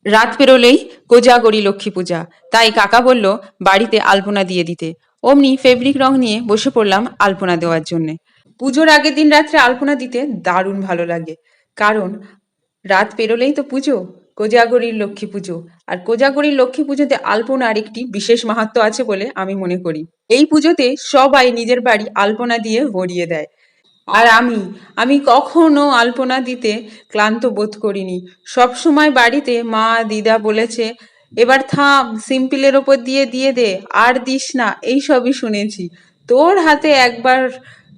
রাত পেরোলেই কোজাগরি লক্ষ্মী পূজা, তাই কাকা বলল বাড়িতে আলপনা দিয়ে দিতে। অমনি ফেব্রিক রং নিয়ে বসে পড়লাম আলপনা দেওয়ার জন্যে। পুজোর আগের দিন রাত্রে আলপনা দিতে দারুণ ভালো লাগে, কারণ রাত পেরোলেই তো পুজো, কোজাগরীর লক্ষ্মী পুজো। আর কোজাগরীর লক্ষ্মী পুজোতে আলপনার একটি বিশেষ মাহাত্ম্য আছে বলে আমি মনে করি। এই পুজোতে সবাই নিজের বাড়ি আলপনা দিয়ে ভরিয়ে দেয়। আর আমি কখনো আলপনা দিতে ক্লান্ত বোধ করিনি। সবসময় বাড়িতে মা দিদা বলেছে, এবার থাম, সিম্পলের ওপর দিয়ে দিয়ে দে, আর দিস না, এইসবই শুনেছি। তোর হাতে একবার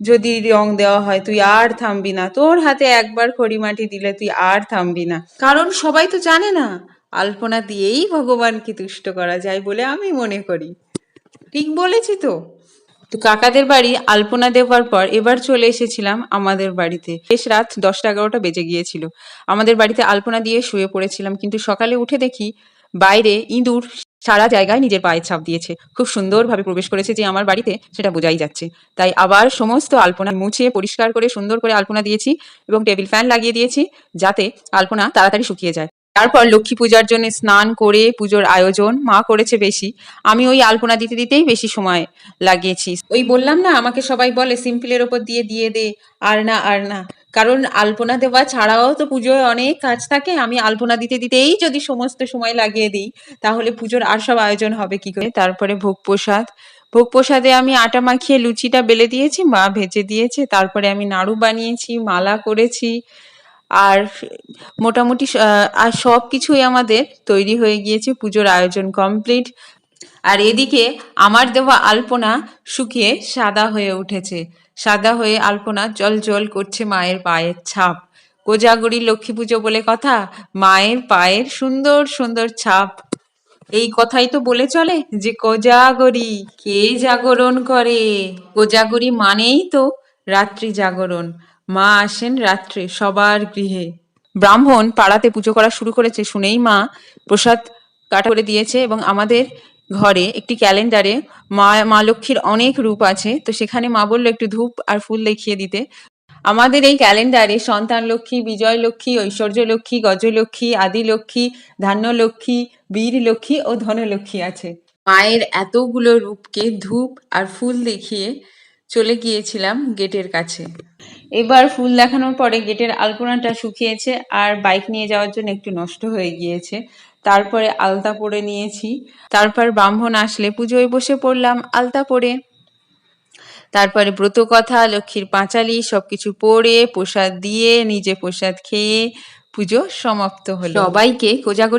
যদি রং দেওয়া হয় তুই আর থামবি না, তোর হাতে একবার খড়িমাটি দিলে তুই আর থামবি না। কারণ সবাই তো জানে না আলপনা দিয়েই ভগবানকে তুষ্ট করা যায় বলে আমি মনে করি। ঠিক বলেছি তো? তো কাকাদের বাড়ি আলপনা দেওয়ার পর এবার চলে এসেছিলাম আমাদের বাড়িতে। বেশ রাত 10টা-11টা বেজে গিয়েছিল। আমাদের বাড়িতে আলপনা দিয়ে শুয়ে পড়েছিলাম, কিন্তু সকালে উঠে দেখি বাইরে ইঁদুর সারা জায়গায় নিজের পায়ের ছাপ দিয়েছে। খুব সুন্দরভাবে প্রবেশ করেছে যে আমার বাড়িতে, সেটা বোঝাই যাচ্ছে। তাই আবার সমস্ত আলপনা মুছে পরিষ্কার করে সুন্দর করে আলপনা দিয়েছি এবং টেবিল ফ্যান লাগিয়ে দিয়েছি, যাতে আলপনা তাড়াতাড়ি শুকিয়ে যায়। তারপর লক্ষ্মী পূজার জন্য স্নান করে পুজোর আয়োজন মা করেছে বেশি, আমি ওই আলপনা দিতে দিতেই বেশি সময় লাগিয়েছি। ওই বললাম না, আমাকে সবাই বলে সিম্পলের ওপর দিয়ে দিয়ে দে, আর না আর না। কারণ আলপনা দেওয়া ছাড়াও তো পুজোয় অনেক কাজ থাকে। আমি আলপনা দিতে দিতেই যদি সমস্ত সময় লাগিয়ে দিই, তাহলে পুজোর আর সব আয়োজন হবে কি করে। তারপরে ভোগ প্রসাদে আমি আটা মাখিয়ে লুচিটা বেলে দিয়েছি, মা ভেজে দিয়েছে। তারপরে আমি নাড়ু বানিয়েছি, মালা করেছি। আর মোটামুটি আর সব কিছুই আমাদের তৈরি হয়ে গিয়েছে, পুজোর আয়োজন কমপ্লিট। আর এদিকে আমার দেওয়া আলপনা শুকিয়ে সাদা হয়ে উঠেছে। সাদা হয়ে আলপনা জল জল করছে মায়ের পায়ের ছাপ। কোজাগরী লক্ষ্মী পুজো বলে কথা, মায়ের পায়ের সুন্দর সুন্দর ছাপ। এই কথাই তো বলে চলে যে কোজাগরী কে জাগরণ করে। কোজাগরী মানেই তো রাত্রি জাগরণ। মা আসেন রাত্রে সবার গৃহে। ব্রাহ্মণ পাড়াতে পুজো করা শুরু করেছে শুনেই মা প্রসাদ কাটা করে দিয়েছে, এবং আমাদের ঘরে একটি ক্যালেন্ডারে মা লক্ষ্মীর অনেক রূপ আছে, তো সেখানে মা বললো একটু ধূপ আর ফুল দেখিয়ে দিতে। আমাদের এই ক্যালেন্ডারে সন্তান লক্ষ্মী, বিজয় লক্ষ্মী, ঐশ্বর্য লক্ষ্মী, গজলক্ষ্মী, আদি লক্ষ্মী, ধান্য লক্ষ্মী, বীর লক্ষ্মী ও ধনলক্ষ্মী আছে। মায়ের এতগুলো রূপকে ধূপ আর ফুল দেখিয়ে চলে গিয়েছিলাম গেটের কাছে। এবার ফুল দেখানোর পরে গেটের আলপনাটা শুকিয়েছে আর বাইক নিয়ে যাওয়ার জন্য একটু নষ্ট হয়ে গিয়েছে। তারপরে আলতা পরে নিয়েছি। তারপর ব্রাহ্মণ আসলে পুজোয় বসে পড়লাম আলতা পরে। তারপরে ব্রত কথা, লক্ষ্মীর পাঁচালি সবকিছু পড়ে প্রসাদ দিয়ে নিজে প্রসাদ খেয়ে পুজো সমাপ্ত হলো। সবাইকে কোজাগরী